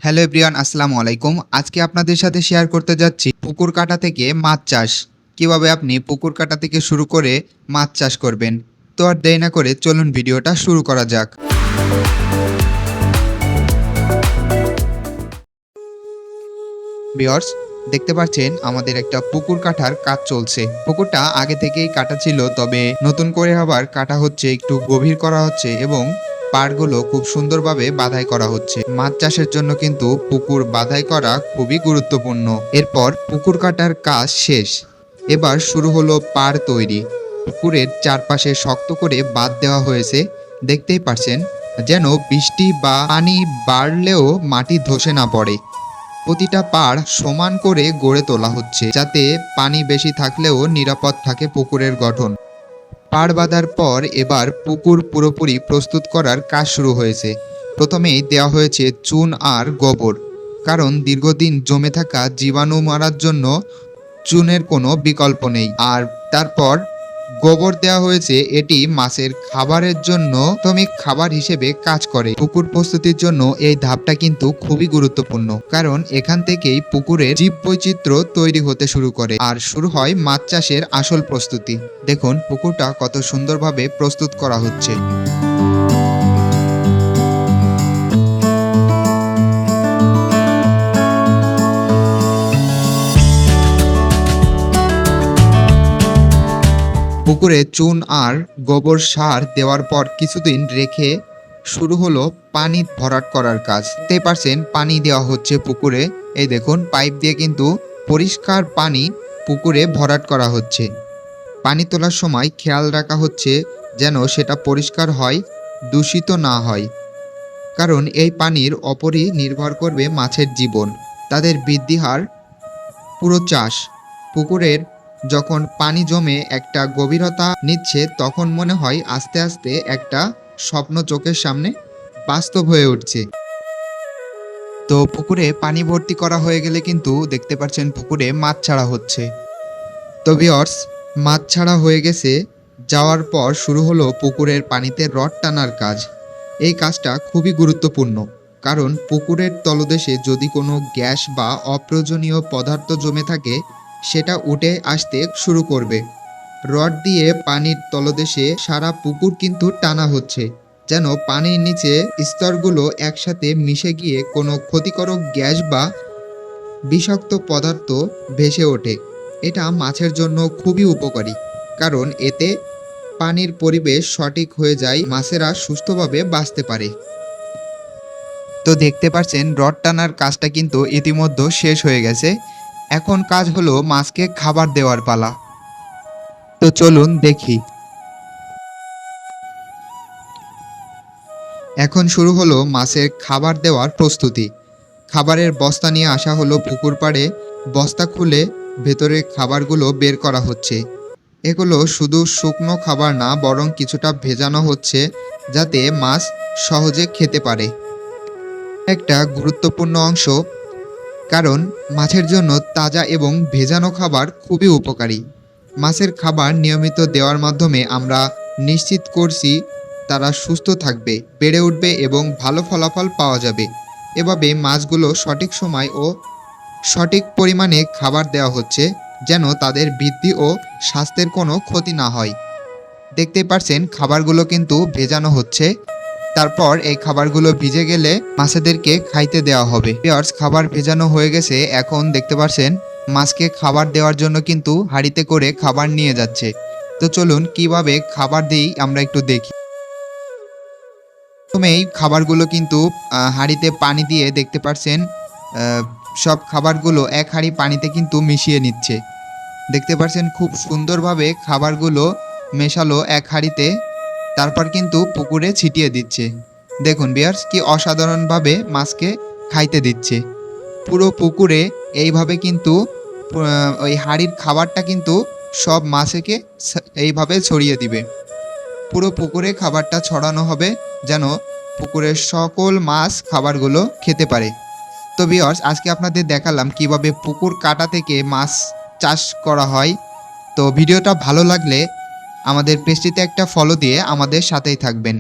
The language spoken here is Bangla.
হ্যালো এভরিওয়ান, আসসালামু আলাইকুম। আজকে আপনাদের সাথে শেয়ার করতে যাচ্ছি পুকুর কাটা থেকে মাছ চাষ। কিভাবে আপনি পুকুর কাটা থেকে শুরু করে মাছ চাষ করবেন। তো আর দেরি না করে চলুন ভিডিওটা শুরু করা যাক। ভিউয়ার্স, দেখতে পাচ্ছেন আমাদের একটা পুকুর কাটার কাজ চলছে। পুকুরটা আগে থেকেই কাটা ছিল, তবে নতুন করে আবার কাটা হচ্ছে, একটু গভীর করা হচ্ছে এবং পাড়গুলো খুব সুন্দরভাবে বাধাই করা হচ্ছে। মাছ চাষের জন্য কিন্তু পুকুর বাধাই করা খুবই গুরুত্বপূর্ণ। এরপর পুকুর কাটার কাজ শেষ, এবার শুরু হলো পাড় তৈরি। পুকুরের চারপাশে শক্ত করে বাঁধ দেওয়া হয়েছে, দেখতেই পাচ্ছেন, যেন বৃষ্টি বা পানি বাড়লেও মাটি ধসে না পড়ে। প্রতিটা পাড় সমান করে গড়ে তোলা হচ্ছে, যাতে পানি বেশি থাকলেও নিরাপদ থাকে পুকুরের গঠন। পাড় বাঁধার পর এবার পুকুর পুরোপুরি প্রস্তুত করার কাজ শুরু হয়েছে। প্রথমেই দেওয়া হয়েছে চুন আর গোবর, কারণ দীর্ঘদিন জমে থাকা জীবাণু মারার জন্য চুনের কোনো বিকল্প নেই। আর তারপর গোবর দেওয়া হয়েছে, এটি মাছের খাবারের জন্য প্রাথমিক খাবার হিসেবে কাজ করে। পুকুর প্রস্তুতির জন্য এই ধাপটা কিন্তু খুবই গুরুত্বপূর্ণ, কারণ এখান থেকেই পুকুরের জীববৈচিত্র্য তৈরি হতে শুরু করে আর শুরু হয় মাছ চাষের আসল প্রস্তুতি। দেখুন পুকুরটা কত সুন্দরভাবে প্রস্তুত করা হচ্ছে। পুকুরে চুন আর গোবর সার দেওয়ার পর কিছুদিন রেখে শুরু হলো পানি ভরাট করার কাজ। দেখতেই পারছেন পানি দেওয়া হচ্ছে পুকুরে। এই দেখুন পাইপ দিয়ে কিন্তু পরিষ্কার পানি পুকুরে ভরাট করা হচ্ছে। পানি তোলার সময় খেয়াল রাখা হচ্ছে যেন সেটা পরিষ্কার হয়, দূষিত না হয়, কারণ এই পানির ওপরই নির্ভর করবে মাছের জীবন, তাদের বৃদ্ধি হার, পুরো চাষ। পুকুরের যখন পানি জমে একটা গভীরতা নিচ্ছে, তখন মনে হয় আস্তে আস্তে একটা স্বপ্ন চোখের সামনে বাস্তব হয়ে উঠছে। তো পুকুরে পানি ভর্তি করা হয়ে গেলে কিন্তু দেখতে পাচ্ছেন পুকুরে মাছ ছাড়া হচ্ছে। তো ভিউয়ার্স, মাছ ছাড়া হয়ে গেছে, যাওয়ার পর শুরু হলো পুকুরের পানিতে রড টানার কাজ। এই কাজটা খুবই গুরুত্বপূর্ণ, কারণ পুকুরের তলদেশে যদি কোনো গ্যাস বা অপ্রয়োজনীয় পদার্থ জমে থাকে, সেটা উঠে আসতে শুরু করবে। রড দিয়ে পানির তলদেশে সারা পুকুর কিন্তু টানা হচ্ছে, যেন পানির নিচে স্তরগুলো একসাথে মিশে গিয়ে কোনো ক্ষতিকারক গ্যাস বা বিষাক্ত পদার্থ ভেসে ওঠে। এটা মাছের জন্য খুবই উপকারী, কারণ এতে পানির পরিবেশ সঠিক হয়ে যায়, মাছেরা সুস্থভাবে বাঁচতে পারে। তো দেখতে পাচ্ছেন রড টানার কাজটা কিন্তু ইতিমধ্যে শেষ হয়ে গেছে। এখন কাজ হলো মাছকে খাবার দেওয়ার পালা। তো চলুন দেখি। এখন শুরু হলো মাছের খাবার দেওয়ার প্রস্তুতি। খাবারের বস্তা নিয়ে আসা হলো পুকুর পাড়ে। বস্তা খুলে ভেতরের খাবারগুলো বের করা হচ্ছে। এগুলো শুধু শুকনো খাবার না, বরং কিছুটা ভেজানো হচ্ছে, যাতে মাছ সহজে খেতে পারে। একটা গুরুত্বপূর্ণ অংশ, কারণ মাছের জন্য তাজা এবং ভেজানো খাবার খুবই উপকারী। মাছের খাবার নিয়মিত দেওয়ার মাধ্যমে আমরা নিশ্চিত করছি তারা সুস্থ থাকবে, বেড়ে উঠবে এবং ভালো ফলাফল পাওয়া যাবে। এভাবে মাছগুলো সঠিক সময় ও সঠিক পরিমাণে খাবার দেওয়া হচ্ছে, যেন তাদের বৃদ্ধি ও স্বাস্থ্যের কোনো ক্ষতি না হয়। দেখতে পাচ্ছেন খাবারগুলো কিন্তু ভেজানো হচ্ছে। তারপর এই খাবারগুলো ভিজে গেলে মাছেদেরকে খাইতে দেওয়া হবে। ভিউয়ার্স, খাবার ভেজানো হয়ে গেছে। এখন দেখতে পাচ্ছেন মাছকে খাবার দেওয়ার জন্য কিন্তু হাঁড়িতে করে খাবার নিয়ে যাচ্ছে। তো চলুন কিভাবে খাবার দিই আমরা একটু দেখি। প্রথমেই খাবারগুলো কিন্তু হাঁড়িতে পানি দিয়ে দেখতে পাচ্ছেন সব খাবারগুলো এক হাঁড়ি পানিতে কিন্তু মিশিয়ে নিচ্ছে। দেখতে পাচ্ছেন খুব সুন্দরভাবে খাবারগুলো মেশালো এক হাঁড়িতে, তারপর কিন্তু পুকুরে ছিটিয়ে দিচ্ছে। দেখুন ভিউয়ার্স, কি অসাধারণভাবে মাছকে খাইতে দিচ্ছে। পুরো পুকুরে এইভাবে কিন্তু ওই হাঁড়ির খাবারটা কিন্তু সব মাছকে এইভাবে ছড়িয়ে দিবে। পুরো পুকুরে খাবারটা ছড়ানো হবে, যেন পুকুরের সকল মাছ খাবারগুলো খেতে পারে। তো ভিউয়ার্স, আজকে আপনাদের দেখালাম কিভাবে পুকুর কাটা থেকে মাছ চাষ করা হয়। তো ভিডিওটা ভালো লাগলে আমাদের পেজটিতে একটা ফলো দিয়ে আমাদের সাথেই থাকবেন।